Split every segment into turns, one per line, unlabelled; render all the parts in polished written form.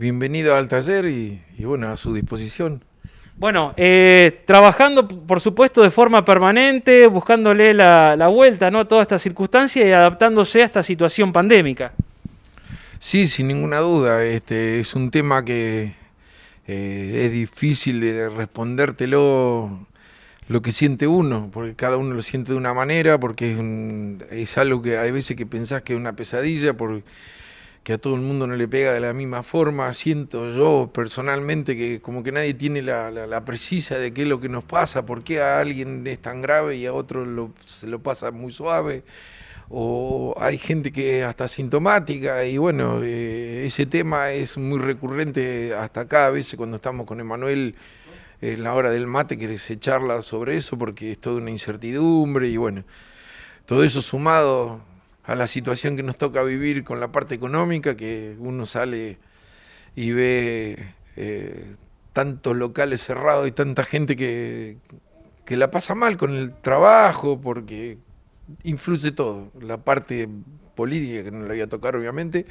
bienvenido al taller y bueno, a su disposición.
Bueno, trabajando, por supuesto, de forma permanente, buscándole la vuelta, ¿no?, a toda esta circunstancia y adaptándose a esta situación pandémica.
Sí, sin ninguna duda, es un tema que es difícil de respondértelo lo que siente uno, porque cada uno lo siente de una manera, porque es algo que hay veces que pensás que es una pesadilla, porque a todo el mundo no le pega de la misma forma. Siento yo personalmente que como que nadie tiene la precisa de qué es lo que nos pasa, por qué a alguien es tan grave y a otro se lo pasa muy suave, o hay gente que es hasta sintomática, y bueno, ese tema es muy recurrente hasta acá, a veces cuando estamos con Emanuel en la hora del mate, que se charla sobre eso, porque es toda una incertidumbre, y bueno, todo eso sumado a la situación que nos toca vivir con la parte económica, que uno sale y ve tantos locales cerrados y tanta gente que la pasa mal con el trabajo, porque influye todo, la parte política que no le voy a tocar obviamente,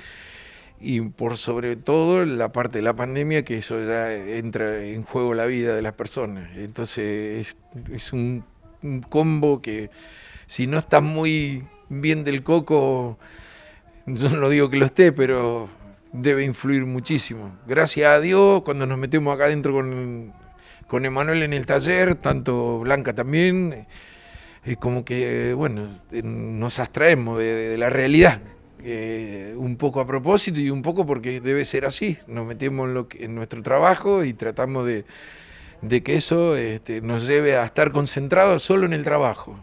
y por sobre todo la parte de la pandemia, que eso ya entra en juego la vida de las personas. Entonces es un combo que si no estás muy bien del coco, yo no digo que lo esté, pero debe influir muchísimo. Gracias a Dios, cuando nos metemos acá adentro con Emanuel en el taller, tanto Blanca también, es como que, bueno, nos abstraemos de la realidad. Un poco a propósito y un poco porque debe ser así. Nos metemos en nuestro trabajo y tratamos de que eso nos lleve a estar concentrados solo en el trabajo.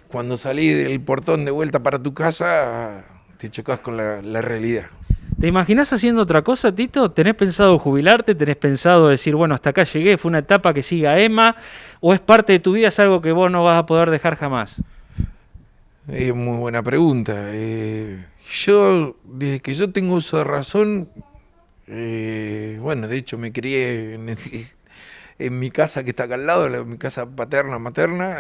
Cuando salís del portón de vuelta para tu casa, te chocas con la realidad.
¿Te imaginás haciendo otra cosa, Tito? ¿Tenés pensado jubilarte? ¿Tenés pensado decir, bueno, hasta acá llegué, fue una etapa que siga Emma? ¿O es parte de tu vida, es algo que vos no vas a poder dejar jamás?
Es muy buena pregunta. Yo, desde que yo tengo uso de razón, bueno, de hecho me crié en mi casa que está acá al lado, mi casa paterna, materna,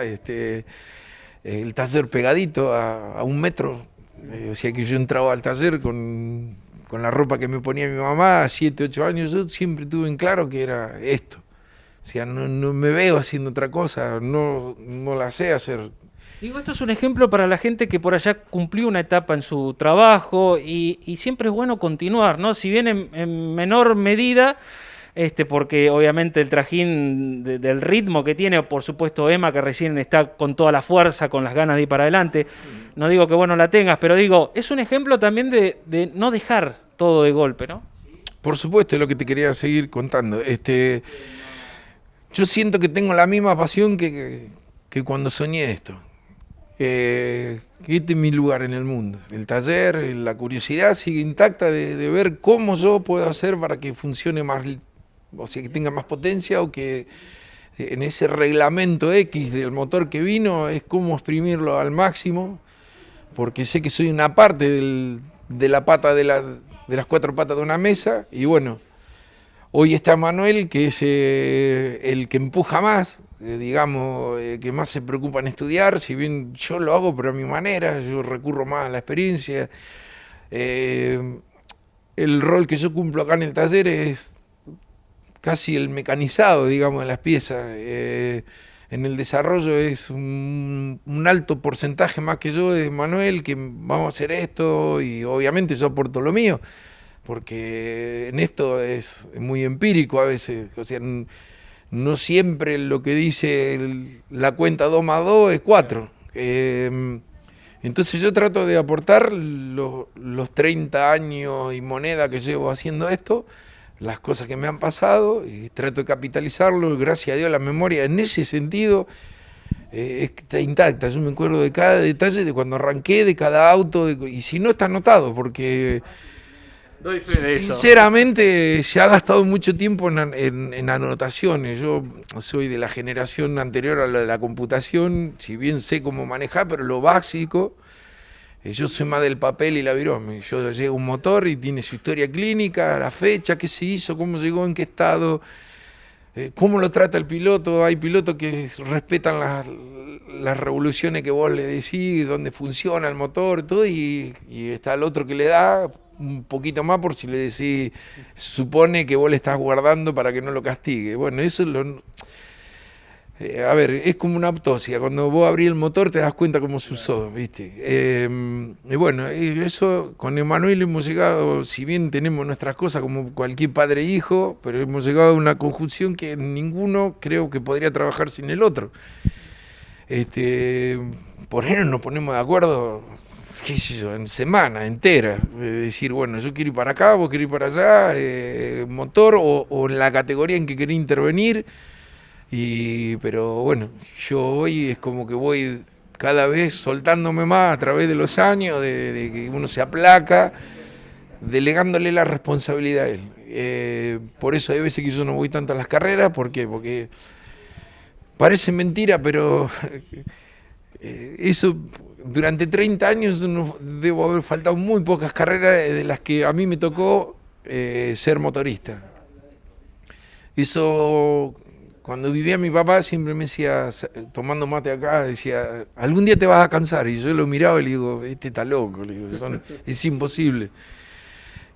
el taller pegadito a 1 metro. O sea que yo entraba al taller con la ropa que me ponía mi mamá a 7, 8 años. Yo siempre tuve en claro que era esto. O sea, no me veo haciendo otra cosa, no la sé hacer.
Digo, esto es un ejemplo para la gente que por allá cumplió una etapa en su trabajo y siempre es bueno continuar, ¿no? Si bien en menor medida, porque obviamente el trajín del ritmo que tiene, por supuesto Emma, que recién está con toda la fuerza, con las ganas de ir para adelante, no digo que vos no la tengas, pero digo, es un ejemplo también de no dejar todo de golpe, ¿no?
Por supuesto, es lo que te quería seguir contando. Yo siento que tengo la misma pasión que cuando soñé esto. Que este es mi lugar en el mundo. El taller, la curiosidad sigue intacta de ver cómo yo puedo hacer para que funcione más, o sea, que tenga más potencia, o que en ese reglamento X del motor que vino es cómo exprimirlo al máximo, porque sé que soy una parte de la pata de las 4 patas de una mesa, y bueno, hoy está Manuel, que es el que empuja más, digamos, que más se preocupa en estudiar, si bien yo lo hago pero a mi manera, yo recurro más a la experiencia. Eh, el rol que yo cumplo acá en el taller es casi el mecanizado, digamos, de las piezas. En el desarrollo es un alto porcentaje más que yo de Manuel, que vamos a hacer esto, y obviamente yo aporto lo mío, porque en esto es muy empírico a veces. O sea, no siempre lo que dice la cuenta 2 más 2 es 4. Entonces yo trato de aportar los 30 años y moneda que llevo haciendo esto, las cosas que me han pasado, y trato de capitalizarlo. Gracias a Dios la memoria en ese sentido está intacta. Yo me acuerdo de cada detalle, de cuando arranqué, de cada auto, y si no está anotado, porque
Doy fe de eso.
sinceramente se ha gastado mucho tiempo en anotaciones. Yo soy de la generación anterior a la de la computación, si bien sé cómo manejar, pero lo básico, yo soy más del papel y la virome. Yo llego a un motor y tiene su historia clínica, la fecha, qué se hizo, cómo llegó, en qué estado, cómo lo trata el piloto. Hay pilotos que respetan las revoluciones que vos le decís, dónde funciona el motor, todo, y está el otro que le da un poquito más por si le decís, supone que vos le estás guardando para que no lo castigue. Bueno, eso es lo... a ver, es como una autopsia. Cuando vos abrís el motor te das cuenta cómo se usó, ¿viste? Y bueno, eso con Emanuel hemos llegado, si bien tenemos nuestras cosas como cualquier padre e hijo, pero hemos llegado a una conjunción que ninguno creo que podría trabajar sin el otro. Por ejemplo, nos ponemos de acuerdo, qué sé yo, en semana entera, de decir, bueno, yo quiero ir para acá, vos querés ir para allá, motor o en la categoría en que querés intervenir. Pero bueno, yo hoy es como que voy cada vez soltándome más a través de los años, de que uno se aplaca, delegándole la responsabilidad a él. Por eso hay veces que yo no voy tanto a las carreras, ¿por qué? Porque parece mentira, pero eso durante 30 años debo haber faltado muy pocas carreras de las que a mí me tocó ser motorista. Eso... Cuando vivía mi papá siempre me decía, tomando mate acá, decía, algún día te vas a cansar. Y yo lo miraba y le digo, este está loco, le digo, es imposible.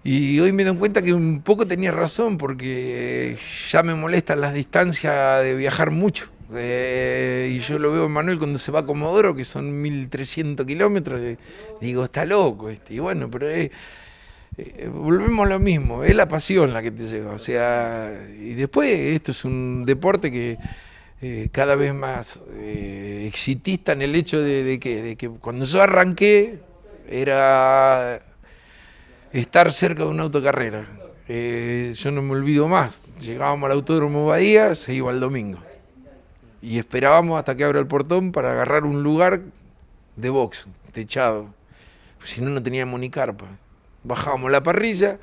Y hoy me doy cuenta que un poco tenía razón, porque ya me molestan las distancias de viajar mucho. Y yo lo veo en Manuel cuando se va a Comodoro, que son 1300 kilómetros, digo, está loco. Y bueno, pero volvemos a lo mismo, es la pasión la que te lleva, o sea, y después esto es un deporte que cada vez más exitista en el hecho de que cuando yo arranqué era estar cerca de una autocarrera. Yo no me olvido más, llegábamos al Autódromo Bahía, se iba el domingo y esperábamos hasta que abra el portón para agarrar un lugar de box, techado, pues si no, no teníamos ni carpa. Bajábamos la parrilla,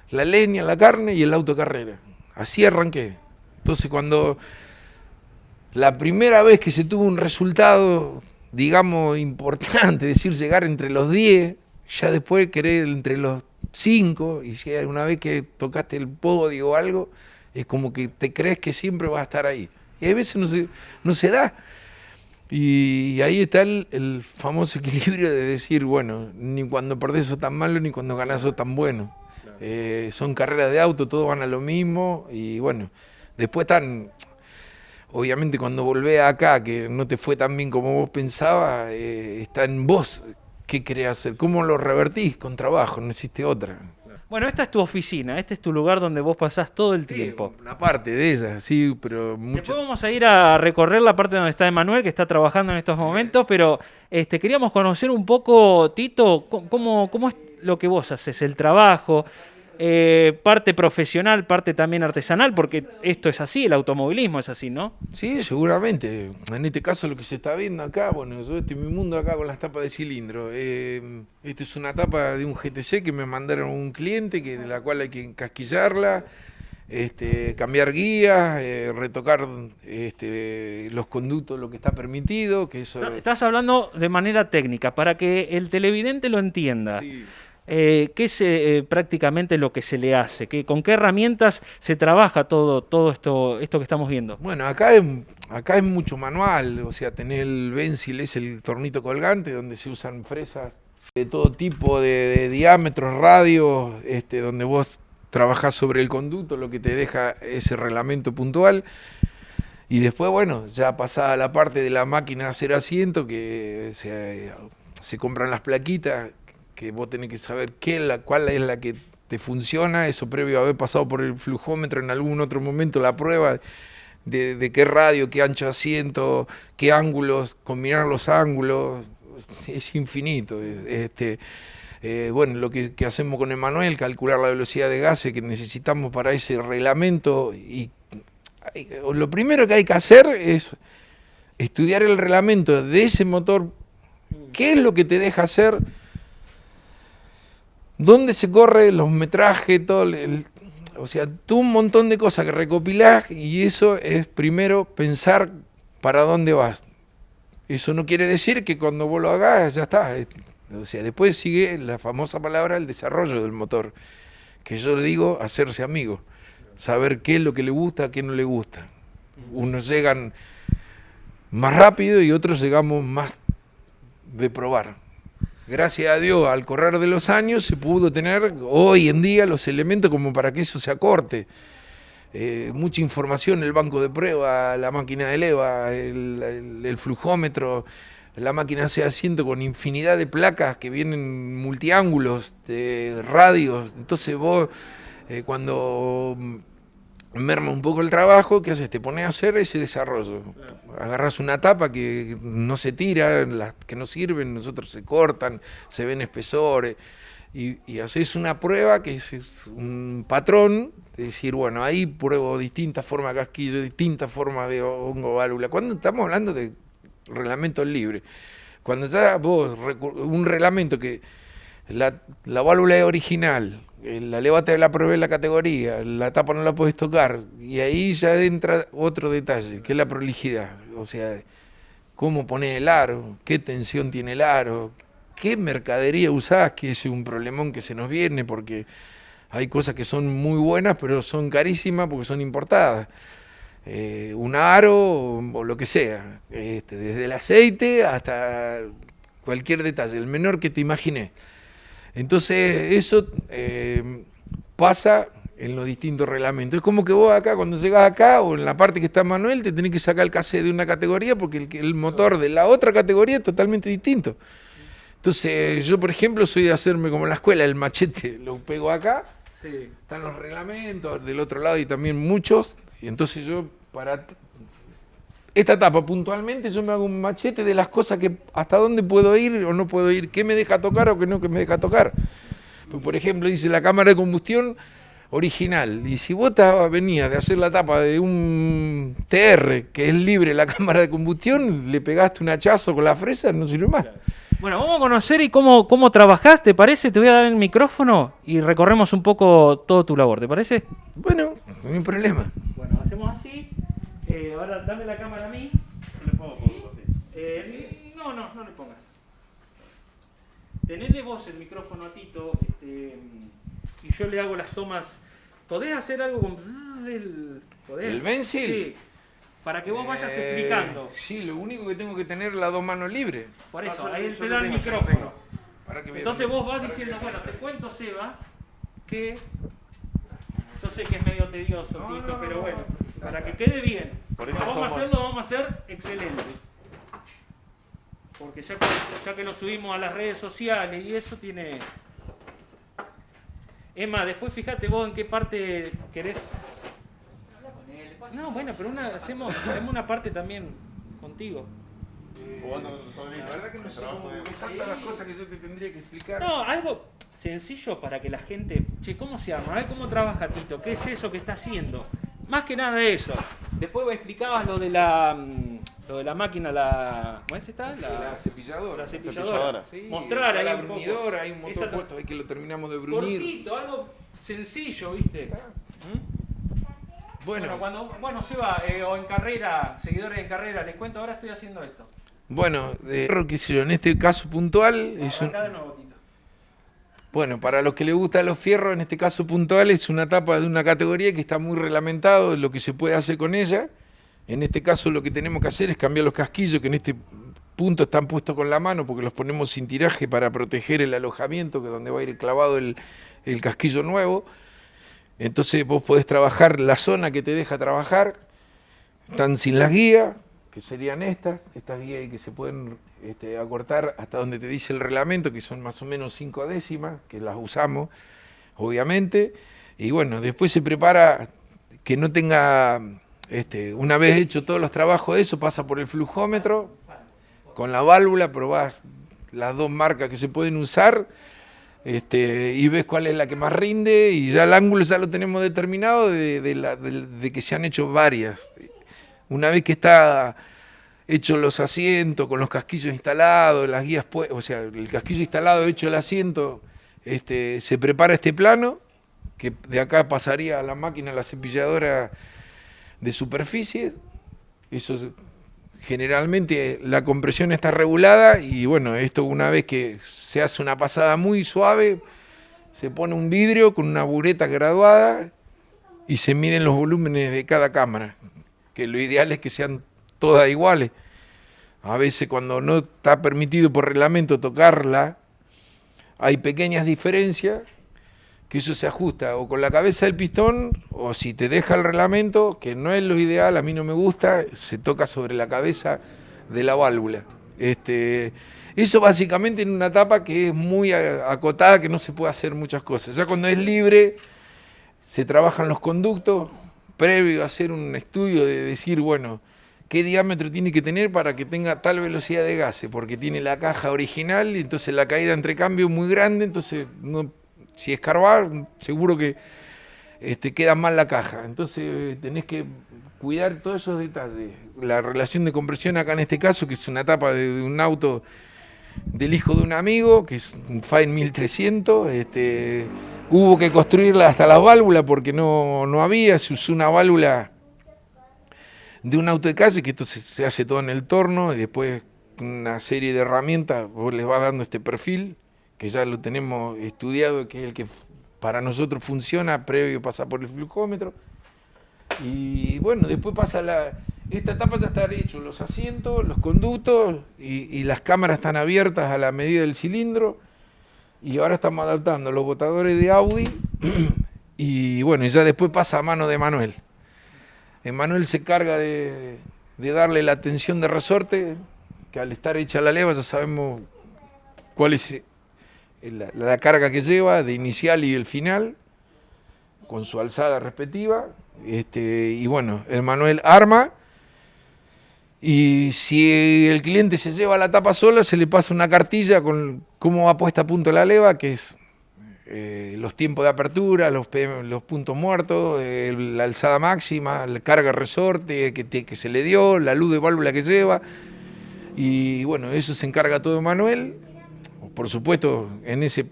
la leña, la carne y el autocarrera. Así arranqué. Entonces cuando la primera vez que se tuvo un resultado, digamos, importante, es decir, llegar entre los 10, ya después querer entre los 5, y si una vez que tocaste el podio o algo, es como que te crees que siempre vas a estar ahí. Y a veces no se da. Y ahí está el famoso equilibrio de decir, bueno, ni cuando perdés sos tan malo, ni cuando ganás sos tan bueno. Claro. Son carreras de auto, todos van a lo mismo, y bueno, después están, obviamente cuando volvés acá, que no te fue tan bien como vos pensabas, está en vos, qué querés hacer, cómo lo revertís con trabajo, no existe otra.
Bueno, esta es tu oficina, este es tu lugar donde vos pasás todo el tiempo.
Una parte de ella, sí, pero mucho.
Después vamos a ir a recorrer la parte donde está Emanuel, que está trabajando en estos momentos, pero queríamos conocer un poco, Tito, cómo es lo que vos haces, el trabajo, parte profesional, parte también artesanal, porque esto es así, el automovilismo es así, ¿no?
Sí, seguramente. En este caso lo que se está viendo acá, bueno, yo mi mundo acá con las tapas de cilindro. Esta es una tapa de un GTC que me mandaron un cliente, de la cual hay que encasquillarla, cambiar guías, retocar los conductos, lo que está permitido, que eso...
No, estás hablando de manera técnica, para que el televidente lo entienda. Sí. ¿Qué es prácticamente lo que se le hace? ¿Con qué herramientas se trabaja todo esto que estamos viendo?
Bueno, acá es mucho manual, o sea, tenés el Benzil, es el tornito colgante, donde se usan fresas de todo tipo, de diámetros, radios, donde vos trabajás sobre el conducto, lo que te deja ese reglamento puntual. Y después, bueno, ya pasada la parte de la máquina de hacer asiento, que se compran las plaquitas, que vos tenés que saber cuál es la que te funciona, eso previo a haber pasado por el flujómetro en algún otro momento, la prueba de qué radio, qué ancho de asiento, qué ángulos, combinar los ángulos, es infinito. Bueno, lo que hacemos con Emanuel, calcular la velocidad de gases que necesitamos para ese reglamento, y lo primero que hay que hacer es estudiar el reglamento de ese motor, qué es lo que te deja hacer, dónde se corre, los metrajes, todo o sea, tú un montón de cosas que recopilás, y eso es primero pensar para dónde vas. Eso no quiere decir que cuando vos lo hagas ya está. O sea, después sigue la famosa palabra, el desarrollo del motor, que yo le digo hacerse amigo, saber qué es lo que le gusta, qué no le gusta. Unos llegan más rápido y otros llegamos más de probar. gracias a Dios, al correr de los años se pudo tener hoy en día los elementos como para que eso se acorte. Mucha información, el banco de prueba, la máquina de leva, el flujómetro, la máquina hace asiento con infinidad de placas que vienen multiángulos, de radios. Entonces vos, cuando merma un poco el trabajo, ¿qué haces? Te pones a hacer ese desarrollo. Agarras una tapa que no se tira, las que no sirven, nosotros se cortan, se ven espesores, y haces una prueba que es un patrón, de decir, bueno, ahí pruebo distintas formas de casquillo, distintas formas de hongo válvula. Cuando estamos hablando de reglamentos libres, cuando ya vos, un reglamento que la válvula es original, la leva te la probé en la categoría, la tapa no la podés tocar, y ahí ya entra otro detalle, que es la prolijidad. O sea, cómo poner el aro, qué tensión tiene el aro, qué mercadería usás, que es un problemón que se nos viene, porque hay cosas que son muy buenas, pero son carísimas porque son importadas. Un aro o lo que sea, desde el aceite hasta cualquier detalle, el menor que te imagines. Entonces eso pasa en los distintos reglamentos. Es como que vos acá, cuando llegás acá, o en la parte que está Manuel, te tenés que sacar el cassette de una categoría porque el motor de la otra categoría es totalmente distinto. Entonces yo, por ejemplo, soy de hacerme como en la escuela, el machete lo pego acá, sí. Están los reglamentos, del otro lado y también muchos, y entonces yo para esta etapa puntualmente yo me hago un machete de las cosas que hasta dónde puedo ir o no puedo ir, qué me deja tocar o qué no que me deja tocar. Pues, por ejemplo, dice la cámara de combustión original, y si vos venías de hacer la tapa de un TR que es libre la cámara de combustión, le pegaste un hachazo con la fresa, no sirve más.
Bueno, vamos a conocer y cómo trabajás, ¿te parece? Te voy a dar el micrófono y recorremos un poco todo tu labor, ¿te parece?
Bueno, no hay problema.
Bueno, hacemos así. Ahora dame la cámara a mí.
No le pongo punto, sí.
No le pongas. Tenedle vos el micrófono a Tito y yo le hago las tomas. ¿Podés hacer algo con
el Bensil?
Sí. Para que vos vayas explicando.
Sí, lo único que tengo que tener las dos manos libres.
Por eso, ahí te da el micrófono.
Para que
entonces vos vas diciendo, bueno, te cuento, Seba, que yo sé que es medio tedioso, Tito, pero bueno, para que quede bien. Vamos a hacer excelente. Porque ya que lo subimos a las redes sociales y eso tiene... Emma, después fíjate vos en qué parte querés... No, bueno, pero hacemos una parte también contigo.
La verdad que no sé cómo me faltan las cosas que yo te tendría que explicar.
No, algo sencillo para que la gente... Che, ¿cómo se arma? A ver cómo trabaja Tito, ¿qué es eso que está haciendo? Más que nada eso. Después vos explicabas lo de la máquina, ¿cómo es esta?
La cepilladora.
La cepilladora.
Sí,
mostrar ahí
la
un
brunidora,
poco.
hay un motor puesto ahí que lo terminamos de brunir.
Cortito, algo sencillo, ¿viste? Bueno, Seba, o en carrera, seguidores en carrera, les cuento, ahora estoy haciendo esto.
Bueno, qué sé yo, en este caso puntual es un...
Acá de nuevo, Tito.
Bueno, para los que les gustan los fierros, en este caso puntual es una tapa de una categoría que está muy reglamentado lo que se puede hacer con ella. En este caso lo que tenemos que hacer es cambiar los casquillos, que en este punto están puestos con la mano porque los ponemos sin tiraje para proteger el alojamiento, que es donde va a ir clavado el casquillo nuevo. Entonces vos podés trabajar la zona que te deja trabajar, están sin las guías, que serían estas guías que se pueden acortar hasta donde te dice el reglamento, que son más o menos 5 décimas, que las usamos, obviamente, y bueno, después se prepara que no tenga, una vez hecho todos los trabajos de eso, pasa por el flujómetro, con la válvula, probás las dos marcas que se pueden usar, y ves cuál es la que más rinde, y ya el ángulo ya lo tenemos determinado de que se han hecho varias. Una vez que está hecho los asientos, con los casquillos instalados, las guías, o sea, el casquillo instalado, hecho el asiento, se prepara este plano, que de acá pasaría a la máquina, a la cepilladora de superficie. Eso generalmente la compresión está regulada y bueno, esto una vez que se hace una pasada muy suave, se pone un vidrio con una bureta graduada y se miden los volúmenes de cada cámara, que lo ideal es que sean todas iguales. A veces cuando no está permitido por reglamento tocarla, hay pequeñas diferencias, que eso se ajusta o con la cabeza del pistón, o si te deja el reglamento, que no es lo ideal, a mí no me gusta, se toca sobre la cabeza de la válvula. Eso básicamente en una tapa que es muy acotada, que no se puede hacer muchas cosas. Ya cuando es libre, se trabajan los conductos, previo a hacer un estudio de decir, bueno, qué diámetro tiene que tener para que tenga tal velocidad de gases, porque tiene la caja original y entonces la caída entre cambio es muy grande, entonces si escarbar, seguro que queda mal la caja. Entonces tenés que cuidar todos esos detalles. La relación de compresión acá en este caso, que es una tapa de un auto del hijo de un amigo, que es un Fine 1300, hubo que construirla hasta las válvulas porque no había, se usó una válvula de un auto de calle, que esto se hace todo en el torno, y después una serie de herramientas, vos les vas dando este perfil, que ya lo tenemos estudiado, que es el que para nosotros funciona, previo pasa por el flujómetro. Y bueno, después esta etapa ya está hecho, los asientos, los conductos y las cámaras están abiertas a la medida del cilindro. Y ahora estamos adaptando los botadores de Audi y bueno, y ya después pasa a mano de Manuel. Manuel se carga de darle la tensión de resorte, que al estar hecha la leva ya sabemos cuál es la carga que lleva, de inicial y el final, con su alzada respectiva. Y bueno, el Manuel arma, y si el cliente se lleva la tapa sola, se le pasa una cartilla con cómo va puesta a punto la leva, que es los tiempos de apertura, los puntos muertos, la alzada máxima, la carga resorte que se le dio, la luz de válvula que lleva, y bueno, eso se encarga todo Manuel. Por supuesto, en ese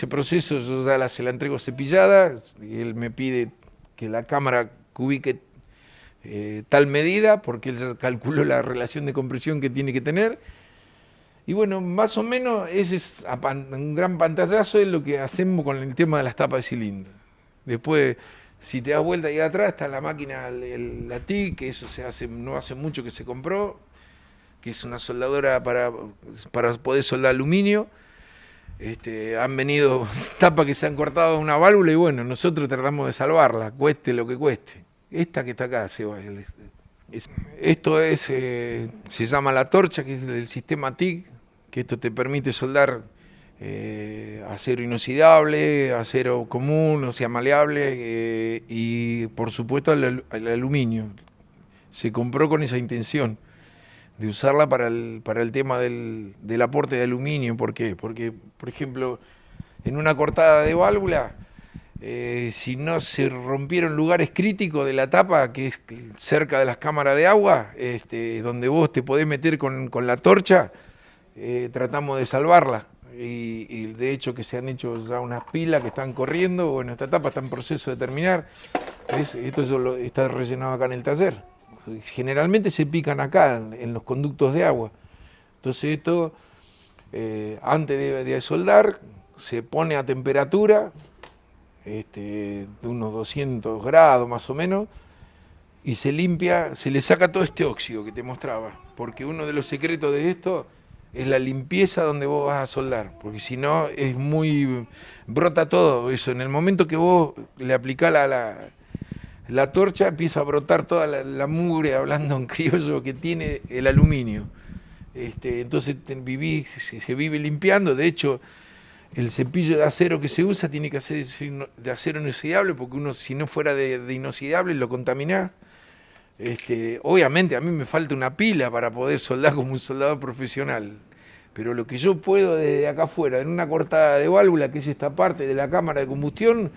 proceso yo ya se la entrego cepillada, y él me pide que la cámara ubique tal medida, porque él ya calculó la relación de compresión que tiene que tener. Y bueno, más o menos ese es un gran pantallazo es lo que hacemos con el tema de las tapas de cilindro. Después, si te das vuelta ahí atrás, está la máquina, la TIG, que eso no hace mucho que se compró, que es una soldadora para poder soldar aluminio. Han venido tapas que se han cortado una válvula y bueno, nosotros tratamos de salvarla, cueste lo que cueste. Esta que está acá, esto se llama la torcha, que es del sistema TIG, que esto te permite soldar acero inoxidable, acero común, o sea, maleable, y por supuesto el aluminio. Se compró con esa intención de usarla para el tema del aporte de aluminio. ¿Por qué? Porque, por ejemplo, en una cortada de válvula, si no se rompieron lugares críticos de la tapa, que es cerca de las cámaras de agua, donde vos te podés meter con la torcha, tratamos de salvarla. Y de hecho que se han hecho ya unas pilas que están corriendo. Bueno, esta tapa está en proceso de terminar. Esto está rellenado acá en el taller. Generalmente se pican acá en los conductos de agua. Entonces esto, antes de soldar, se pone a temperatura de unos 200 grados más o menos, y se limpia, se le saca todo este óxido que te mostraba, porque uno de los secretos de esto es la limpieza donde vos vas a soldar, porque si no brota todo eso. En el momento que vos le aplicás la torcha, empieza a brotar toda la mugre, hablando en criollo, que tiene el aluminio. Entonces se vive limpiando. De hecho, el cepillo de acero que se usa tiene que ser de acero inoxidable, porque uno, si no fuera de inoxidable, lo contaminás. Obviamente a mí me falta una pila para poder soldar como un soldador profesional, pero lo que yo puedo desde acá afuera, en una cortada de válvula, que es esta parte de la cámara de combustión,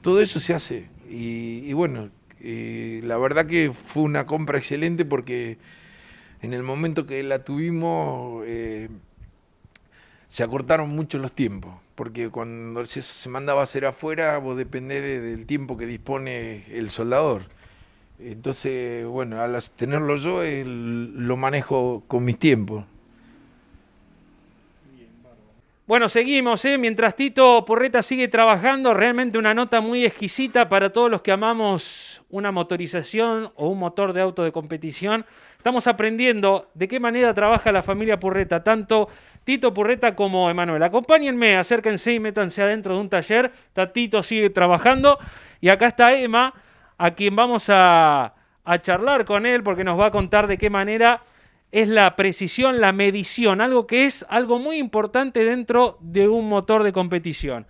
todo eso se hace. Y bueno, la verdad que fue una compra excelente, porque en el momento que la tuvimos se acortaron mucho los tiempos, porque cuando se mandaba a hacer afuera, vos dependés del tiempo que dispone el soldador. Entonces, bueno, al tenerlo yo, lo manejo con mis tiempos.
Bueno, seguimos, mientras Tito Porreta sigue trabajando. Realmente una nota muy exquisita para todos los que amamos una motorización o un motor de auto de competición. Estamos aprendiendo de qué manera trabaja la familia Porreta, tanto Tito Purreta como Emanuel. Acompáñenme, acérquense y métanse adentro de un taller. Tito sigue trabajando y acá está Emma, a quien vamos a charlar con él porque nos va a contar de qué manera es la precisión, la medición, algo que es algo muy importante dentro de un motor de competición.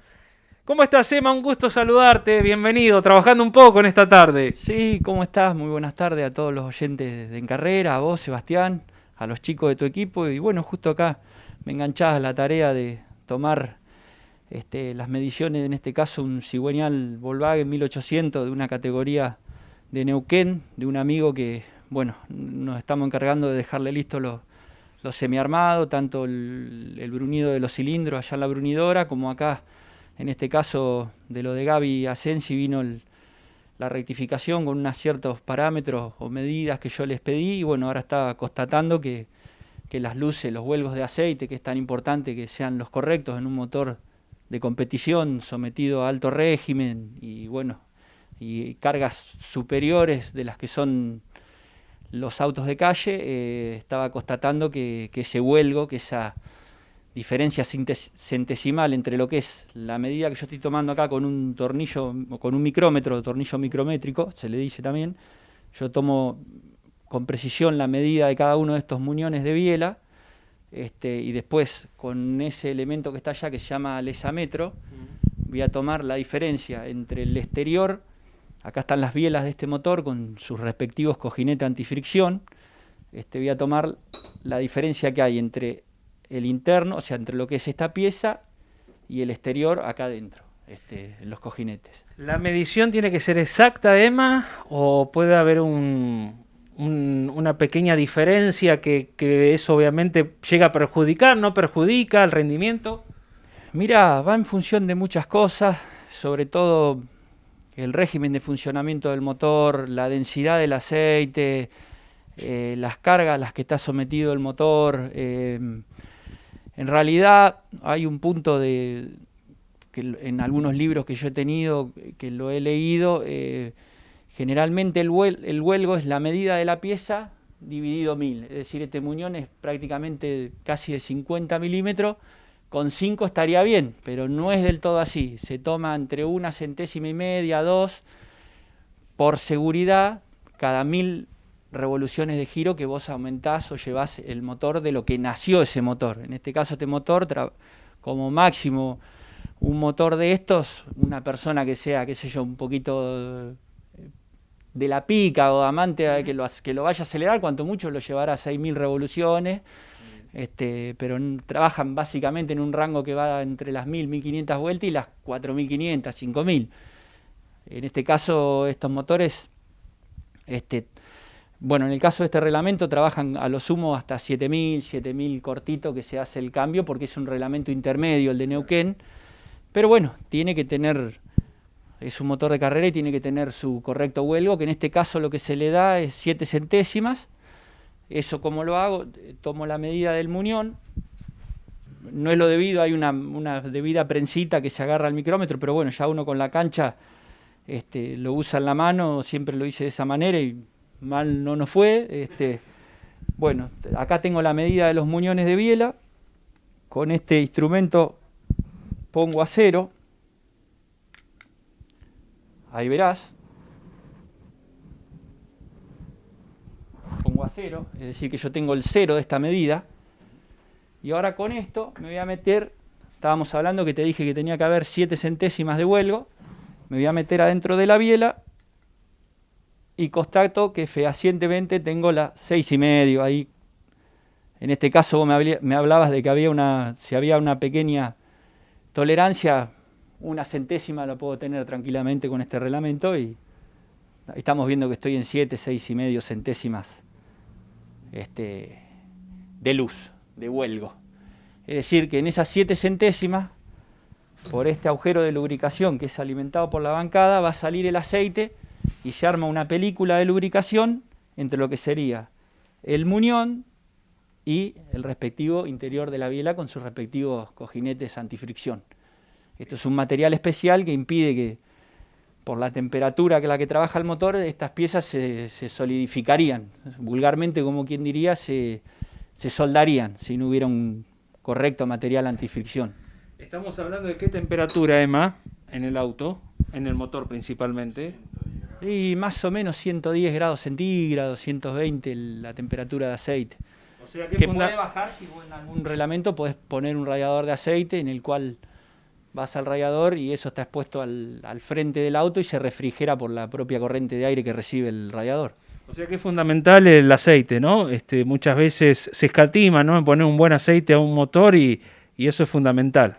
¿Cómo estás, Emma? Un gusto saludarte, bienvenido, trabajando un poco en esta tarde.
Sí, ¿cómo estás? Muy buenas tardes a todos los oyentes de En Carrera, a vos, Sebastián, a los chicos de tu equipo. Y bueno, justo acá me enganchás a la tarea de tomar las mediciones, en este caso un cigüeñal Volkswagen 1800 de una categoría de Neuquén, de un amigo que, bueno, nos estamos encargando de dejarle listos los semiarmados, tanto el brunido de los cilindros allá en la brunidora, como acá, en este caso de lo de Gaby Asensi, vino la rectificación con unos ciertos parámetros o medidas que yo les pedí, y bueno, ahora está constatando que las luces, los huelgos de aceite, que es tan importante que sean los correctos en un motor de competición sometido a alto régimen y bueno, y cargas superiores de las que son los autos de calle, estaba constatando que ese huelgo, que esa diferencia centesimal entre lo que es la medida que yo estoy tomando acá con un tornillo, o con un micrómetro, tornillo micrométrico, se le dice también, yo tomo con precisión la medida de cada uno de estos muñones de biela, y después con ese elemento que está allá que se llama lesametro, voy a tomar la diferencia entre el exterior, acá están las bielas de este motor con sus respectivos cojinetes antifricción, voy a tomar la diferencia que hay entre el interno, o sea, entre lo que es esta pieza y el exterior acá adentro, en los cojinetes.
¿La medición tiene que ser exacta, Emma, o puede haber una pequeña diferencia que eso obviamente llega a perjudicar, no perjudica el rendimiento?
Mira, va en función de muchas cosas, sobre todo el régimen de funcionamiento del motor, la densidad del aceite, las cargas a las que está sometido el motor. En realidad hay un punto que en algunos libros que yo he tenido, que lo he leído, generalmente el huelgo es la medida de la pieza dividido 1000, es decir, este muñón es prácticamente casi de 50 milímetros, con 5 estaría bien, pero no es del todo así, se toma entre 1 centésima y media, 2, por seguridad, cada 1000 revoluciones de giro que vos aumentás o llevás el motor de lo que nació ese motor. En este caso este motor, como máximo, un motor de estos, una persona que sea, qué sé yo, un poquito de la pica o amante que lo vaya a acelerar, cuanto mucho lo llevará a 6000 revoluciones, pero trabajan básicamente en un rango que va entre las 1000, 1500 vueltas y las 4500, 5000. En este caso estos motores, bueno, en el caso de este reglamento trabajan a lo sumo hasta 7000 cortito que se hace el cambio porque es un reglamento intermedio el de Neuquén, pero bueno, tiene que tener, es un motor de carrera y tiene que tener su correcto huelgo, que en este caso lo que se le da es 7 centésimas. Eso como lo hago, tomo la medida del muñón, no es lo debido, hay una debida prensita que se agarra al micrómetro, pero bueno, ya uno con la cancha lo usa en la mano, siempre lo hice de esa manera y mal no nos fue. Bueno, acá tengo la medida de los muñones de biela, con este instrumento pongo a 0, ahí verás, pongo a 0, es decir que yo tengo el 0 de esta medida, y ahora con esto me voy a meter, estábamos hablando que te dije que tenía que haber 7 centésimas de huelgo, me voy a meter adentro de la biela, y constato que fehacientemente tengo la 6,5 ahí. En este caso vos me hablabas de que si había una pequeña tolerancia, 1 centésima la puedo tener tranquilamente con este reglamento y estamos viendo que estoy en 7, 6,5 centésimas de luz, de huelgo. Es decir, que en esas 7 centésimas, por este agujero de lubricación que es alimentado por la bancada, va a salir el aceite y se arma una película de lubricación entre lo que sería el muñón y el respectivo interior de la biela con sus respectivos cojinetes antifricción. Esto es un material especial que impide que, por la temperatura que la que trabaja el motor, estas piezas se solidificarían. Vulgarmente, como quien diría, se soldarían si no hubiera un correcto material antifricción.
Estamos hablando de qué temperatura, Emma, en el auto, en el motor principalmente.
Y más o menos 110 grados centígrados, 120 la temperatura de aceite.
O sea
Que puede bajar si vos en algún reglamento podés poner un radiador de aceite en el cual vas al radiador y eso está expuesto al frente del auto y se refrigera por la propia corriente de aire que recibe el radiador.
O sea que es fundamental el aceite, ¿no? Muchas veces se escatima, ¿no?, en poner un buen aceite a un motor y eso es fundamental.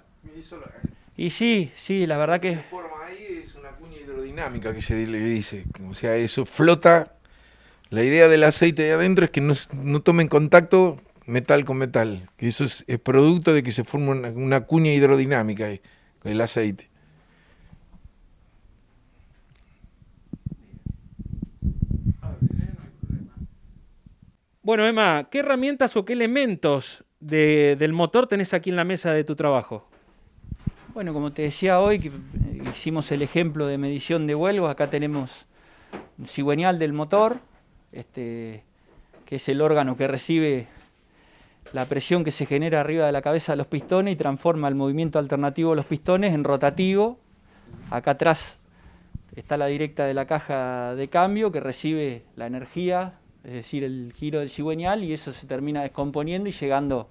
Y sí, la verdad que...
Se forma ahí es una cuña hidrodinámica que se le dice. O sea, eso flota. La idea del aceite de adentro es que no tome en contacto metal con metal. Que eso es producto de que se forma una cuña hidrodinámica ahí, con el aceite.
Bueno, Emma, ¿qué herramientas o qué elementos del motor tenés aquí en la mesa de tu trabajo?
Bueno, como te decía hoy, que hicimos el ejemplo de medición de vuelvos, acá tenemos un cigüeñal del motor, que es el órgano que recibe la presión que se genera arriba de la cabeza de los pistones y transforma el movimiento alternativo de los pistones en rotativo. Acá atrás está la directa de la caja de cambio que recibe la energía, es decir, el giro del cigüeñal, y eso se termina descomponiendo y llegando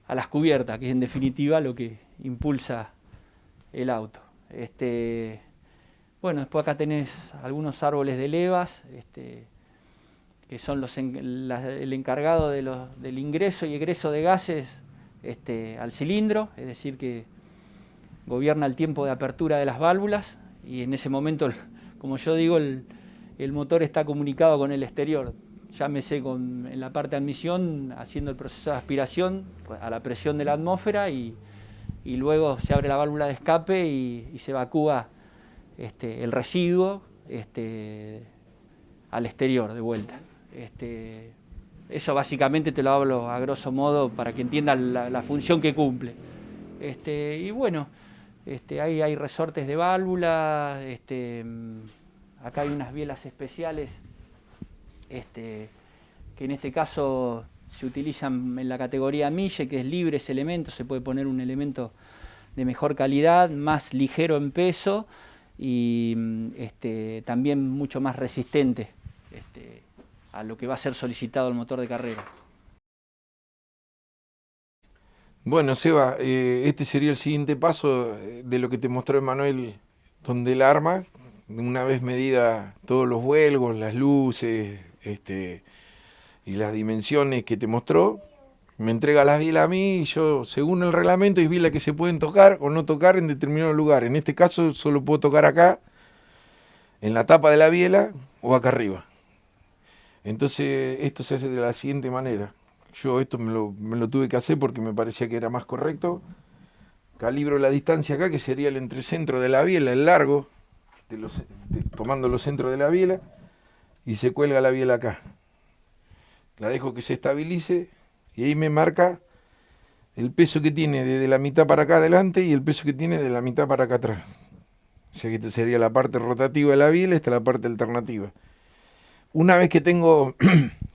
a las cubiertas, que es en definitiva lo que impulsa el auto. Bueno, después acá tenés algunos árboles de levas, que son el encargado del ingreso y egreso de gases al cilindro, es decir, que gobierna el tiempo de apertura de las válvulas, y en ese momento, como yo digo, el motor está comunicado con el exterior. Llámese en la parte de admisión, haciendo el proceso de aspiración a la presión de la atmósfera y luego se abre la válvula de escape y se evacúa el residuo al exterior de vuelta. Eso básicamente te lo hablo a grosso modo para que entiendan la función que cumple. Y bueno, ahí hay resortes de válvula, acá hay unas bielas especiales que en este caso se utilizan en la categoría Mille, que es libre ese elemento, se puede poner un elemento de mejor calidad, más ligero en peso y también mucho más resistente a lo que va a ser solicitado el motor de carrera.
Bueno, Seba, este sería el siguiente paso de lo que te mostró Emanuel, donde el arma, una vez medida todos los vuelgos, las luces y las dimensiones que te mostró, me entrega las bielas a mí y yo, según el reglamento, hay bielas que se pueden tocar o no tocar en determinado lugar. En este caso solo puedo tocar acá, en la tapa de la biela o acá arriba. Entonces esto se hace de la siguiente manera. Yo esto me lo tuve que hacer porque me parecía que era más correcto. Calibro la distancia acá, que sería el entrecentro de la biela, el largo, tomando los centros de la biela, y se cuelga la biela acá. La dejo que se estabilice y ahí me marca el peso que tiene desde la mitad para acá adelante y el peso que tiene de la mitad para acá atrás. O sea que esta sería la parte rotativa de la biela, esta es la parte alternativa. Una vez que tengo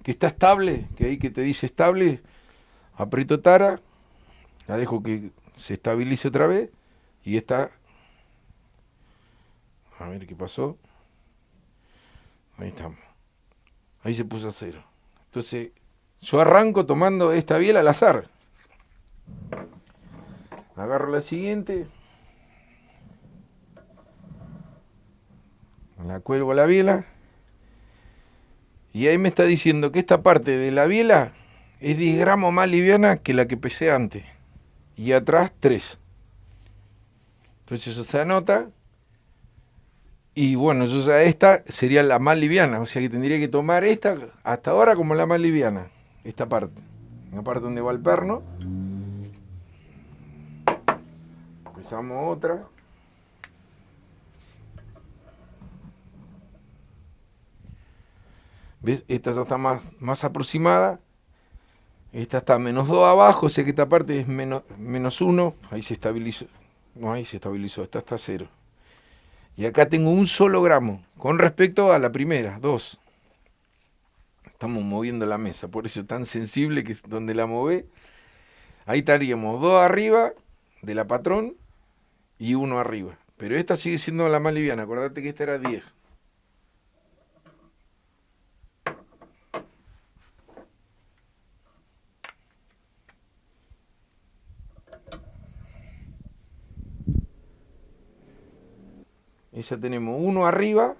que está estable, que ahí que te dice estable, aprieto tara, la dejo que se estabilice otra vez y está. A ver qué pasó. Ahí estamos. Ahí se puso a cero. Entonces, yo arranco tomando esta biela al azar. Agarro la siguiente. La cuelgo a la biela. Y ahí me está diciendo que esta parte de la biela es 10 gramos más liviana que la que pesé antes. Y atrás 3. Entonces eso se anota. Y bueno, yo ya esta sería la más liviana. O sea que tendría que tomar esta hasta ahora como la más liviana. Esta parte. La parte donde va el perno. Empezamos otra. ¿Ves? Esta ya está más aproximada. Esta está -2 abajo, o sea que esta parte es -1. Ahí se estabilizó. No, ahí se estabilizó. Esta está 0. Y acá tengo un solo gramo. Con respecto a la primera, 2. Estamos moviendo la mesa. Por eso es tan sensible que donde la mové. Ahí estaríamos 2 arriba de la patrón y 1 arriba. Pero esta sigue siendo la más liviana, acordate que esta era 10. Esa tenemos 1 arriba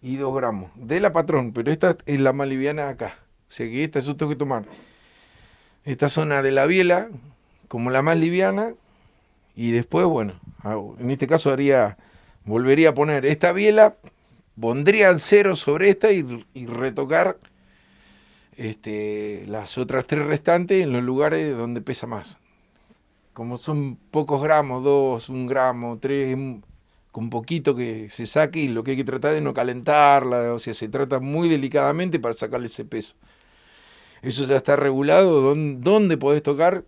y 2 gramos de la patrón, pero esta es la más liviana acá. O sea que esta yo tengo que tomar esta zona de la biela como la más liviana y después, bueno, en este caso volvería a poner esta biela, pondría el 0 sobre esta y retocar las otras 3 restantes en los lugares donde pesa más. Como son pocos gramos, 2, 1 gramo, 3, con poquito que se saque, y lo que hay que tratar de no calentarla, o sea, se trata muy delicadamente para sacarle ese peso. Eso ya está regulado, dónde podés tocar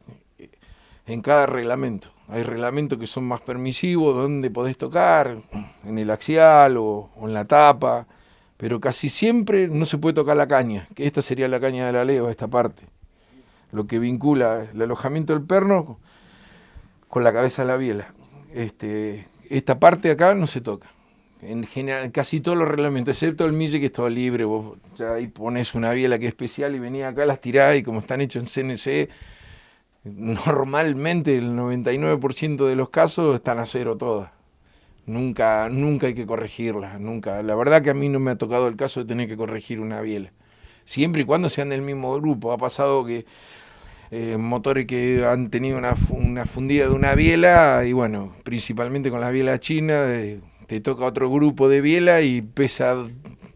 en cada reglamento. Hay reglamentos que son más permisivos, donde podés tocar, en el axial o en la tapa, pero casi siempre no se puede tocar la caña, que esta sería la caña de la leva, esta parte. Lo que vincula el alojamiento del perno con la cabeza de la biela. Esta parte acá no se toca. En general, casi todos los reglamentos, excepto el mille, que es todo libre. Vos ya ahí pones una biela que es especial y venís acá, las tirás, y como están hechos en CNC, normalmente el 99% de los casos están a 0 todas. Nunca hay que corregirlas, nunca. La verdad que a mí no me ha tocado el caso de tener que corregir una biela. Siempre y cuando sean del mismo grupo. Ha pasado que motores que han tenido una fundida de una biela, y bueno, principalmente con las bielas chinas, te toca otro grupo de biela y pesa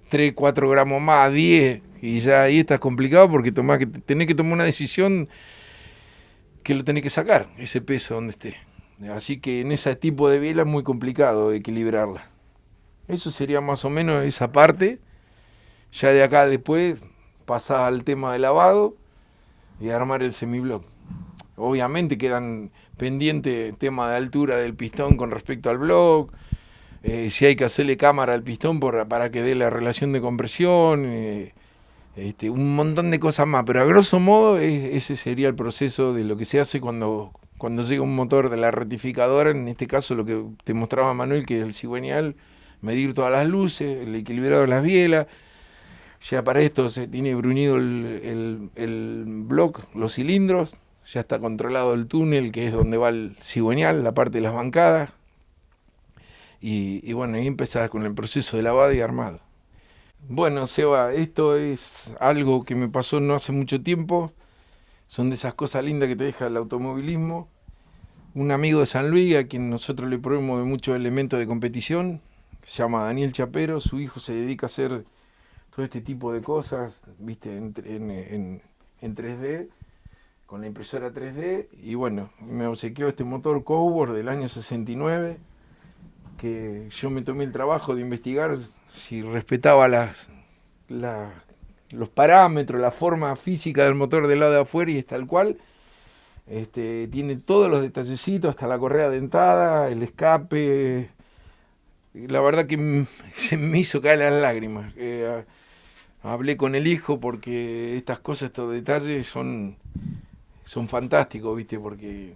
3, 4 gramos más, 10, y ya ahí estás complicado porque tenés que tomar una decisión que lo tenés que sacar, ese peso donde esté. Así que en ese tipo de biela es muy complicado equilibrarla. Eso sería más o menos esa parte. Ya de acá después pasás al tema de lavado y armar el semiblock. Obviamente quedan pendientes temas de altura del pistón con respecto al block, si hay que hacerle cámara al pistón para que dé la relación de compresión, un montón de cosas más, pero a grosso modo ese sería el proceso de lo que se hace cuando llega un motor de la rectificadora, en este caso lo que te mostraba Manuel, que es el cigüeñal, medir todas las luces, el equilibrado de las bielas. Ya para esto se tiene bruñido el block, los cilindros, ya está controlado el túnel, que es donde va el cigüeñal, la parte de las bancadas. Y bueno, ahí empezar con el proceso de lavado y armado. Bueno, Seba, esto es algo que me pasó no hace mucho tiempo. Son de esas cosas lindas que te deja el automovilismo. Un amigo de San Luis, a quien nosotros le proveemos de muchos elementos de competición, se llama Daniel Chapero. Su hijo se dedica a hacer todo este tipo de cosas, viste, en 3D, con la impresora 3D, y bueno, me obsequió este motor Cowboard del año 69, que yo me tomé el trabajo de investigar si respetaba los parámetros, la forma física del motor del lado de afuera, y es tal cual. Tiene todos los detallecitos, hasta la correa dentada, el escape. La verdad que se me hizo caer las lágrimas. Hablé con el hijo porque estas cosas, estos detalles son fantásticos, ¿viste? Porque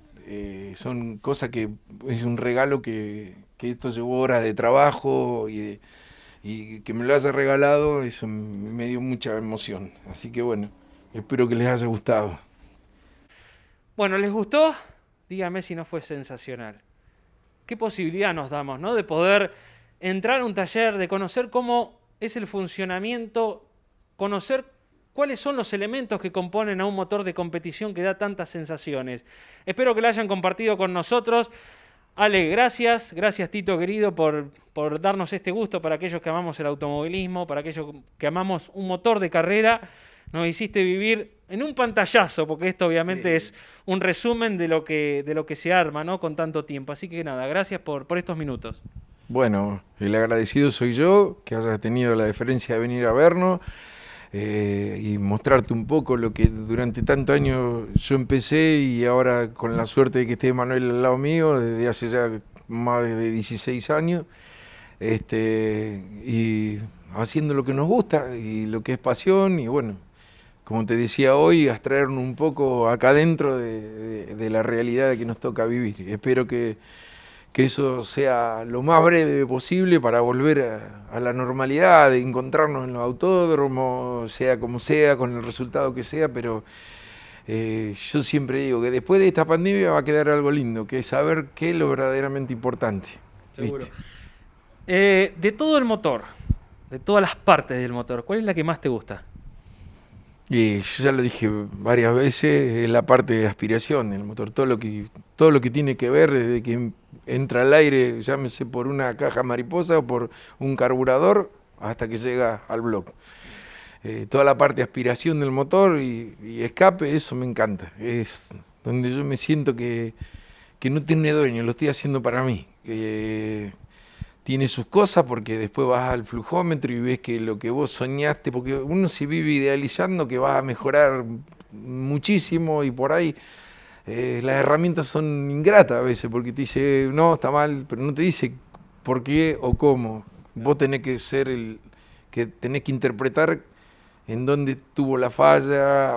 son cosas que es un regalo que esto llevó horas de trabajo, y que me lo haya regalado, eso me dio mucha emoción. Así que bueno, espero que les haya gustado.
Bueno, ¿les gustó? Dígame si no fue sensacional. ¿Qué posibilidad nos damos, ¿no? De poder entrar a un taller, de conocer cómo es el funcionamiento, conocer cuáles son los elementos que componen a un motor de competición que da tantas sensaciones. Espero que lo hayan compartido con nosotros. Ale, gracias Tito querido por darnos este gusto para aquellos que amamos el automovilismo, para aquellos que amamos un motor de carrera. Nos hiciste vivir en un pantallazo, porque esto obviamente es un resumen de lo que se arma, ¿no? Con tanto tiempo. Así que nada, gracias por estos minutos.
Bueno, el agradecido soy yo, que hayas tenido la deferencia de venir a vernos y mostrarte un poco lo que durante tantos años yo empecé, y ahora con la suerte de que esté Manuel al lado mío desde hace ya más de 16 años, y haciendo lo que nos gusta y lo que es pasión, y bueno, como te decía hoy, abstraernos un poco acá dentro de la realidad que nos toca vivir. Espero que eso sea lo más breve posible para volver a la normalidad, de encontrarnos en los autódromos, sea como sea, con el resultado que sea, pero yo siempre digo que después de esta pandemia va a quedar algo lindo, que es saber qué es lo verdaderamente importante.
Seguro. De todo el motor, de todas las partes del motor, ¿cuál es la que más te gusta?
Y yo ya lo dije varias veces, es la parte de aspiración del motor, todo lo que tiene que ver desde que entra al aire, llámese por una caja mariposa o por un carburador, hasta que llega al bloque. Toda la parte de aspiración del motor y escape, eso me encanta. Es donde yo me siento que no tiene dueño, lo estoy haciendo para mí. Tiene sus cosas porque después vas al flujómetro y ves que lo que vos soñaste, porque uno se vive idealizando que vas a mejorar muchísimo y por ahí las herramientas son ingratas a veces porque te dice, no, está mal, pero no te dice por qué o cómo. Vos tenés que ser que tenés que interpretar en dónde tuvo la falla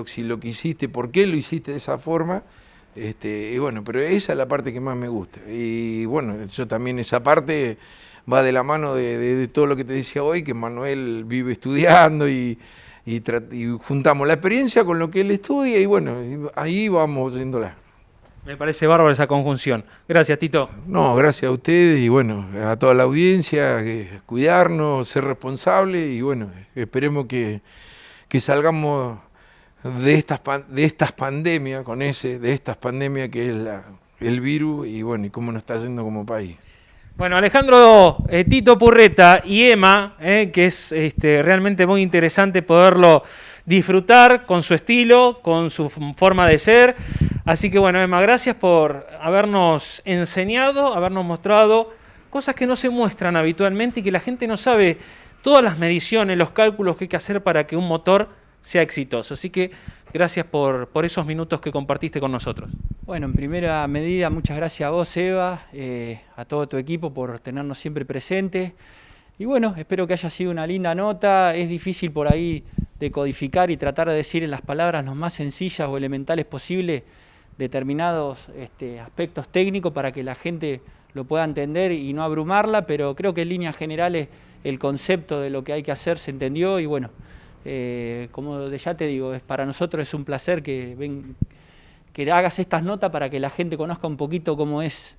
si lo que hiciste, por qué lo hiciste de esa forma. Y bueno, pero esa es la parte que más me gusta. Y bueno, yo también esa parte va de la mano de todo lo que te decía hoy, que Manuel vive estudiando y juntamos la experiencia con lo que él estudia y bueno, ahí vamos yéndola.
Me parece bárbaro esa conjunción. Gracias, Tito.
No, gracias a ustedes y bueno, a toda la audiencia, cuidarnos, ser responsables y bueno, esperemos que salgamos de estas pandemias, que es el virus y bueno, y cómo nos está yendo como país.
Bueno, Alejandro, Tito Purreta y Emma, que es realmente muy interesante poderlo disfrutar con su estilo, con su forma de ser. Así que bueno, Emma, gracias por habernos enseñado, habernos mostrado cosas que no se muestran habitualmente y que la gente no sabe todas las mediciones, los cálculos que hay que hacer para que un motor sea exitoso. Así que gracias por esos minutos que compartiste con nosotros.
Bueno, en primera medida, muchas gracias a vos, Eva, a todo tu equipo por tenernos siempre presentes. Y bueno, espero que haya sido una linda nota. Es difícil por ahí decodificar y tratar de decir en las palabras lo más sencillas o elementales posible determinados aspectos técnicos para que la gente lo pueda entender y no abrumarla, pero creo que en líneas generales el concepto de lo que hay que hacer se entendió y bueno, como ya te digo, para nosotros es un placer que hagas estas notas para que la gente conozca un poquito cómo es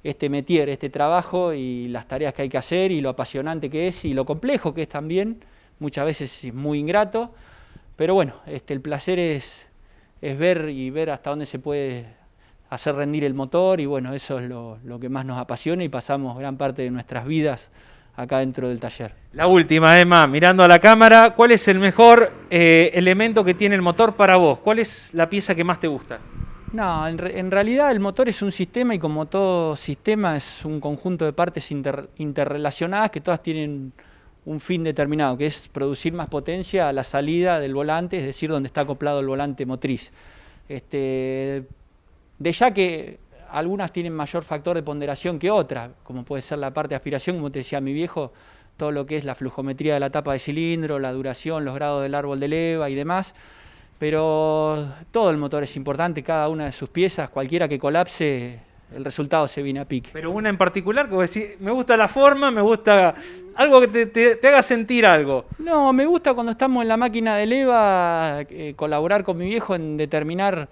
este métier, este trabajo y las tareas que hay que hacer y lo apasionante que es y lo complejo que es también, muchas veces es muy ingrato, pero bueno, el placer es ver hasta dónde se puede hacer rendir el motor y bueno, eso es lo que más nos apasiona y pasamos gran parte de nuestras vidas acá dentro del taller.
La última, Emma, mirando a la cámara, ¿cuál es el mejor elemento que tiene el motor para vos? ¿Cuál es la pieza que más te gusta?
No, en realidad el motor es un sistema y como todo sistema es un conjunto de partes interrelacionadas que todas tienen un fin determinado, que es producir más potencia a la salida del volante, es decir, donde está acoplado el volante motriz. De ya que algunas tienen mayor factor de ponderación que otras, como puede ser la parte de aspiración, como te decía mi viejo, todo lo que es la flujometría de la tapa de cilindro, la duración, los grados del árbol de leva y demás, pero todo el motor es importante, cada una de sus piezas, cualquiera que colapse, el resultado se viene a pique.
Pero una en particular, como decir, me gusta la forma, me gusta algo que te haga sentir algo.
No, me gusta cuando estamos en la máquina de leva, colaborar con mi viejo en determinar,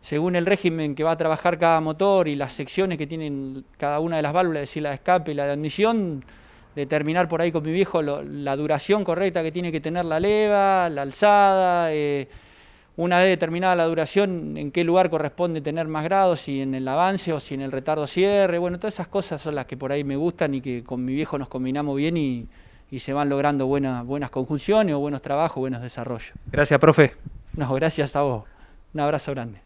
según el régimen que va a trabajar cada motor y las secciones que tienen cada una de las válvulas, es decir, la de escape y la de admisión, determinar por ahí con mi viejo la duración correcta que tiene que tener la leva, la alzada, una vez determinada la duración, en qué lugar corresponde tener más grados, si en el avance o si en el retardo cierre. Bueno, todas esas cosas son las que por ahí me gustan y que con mi viejo nos combinamos bien y se van logrando buenas conjunciones o buenos trabajos, buenos desarrollos.
Gracias, profe.
No, gracias a vos. Un abrazo grande.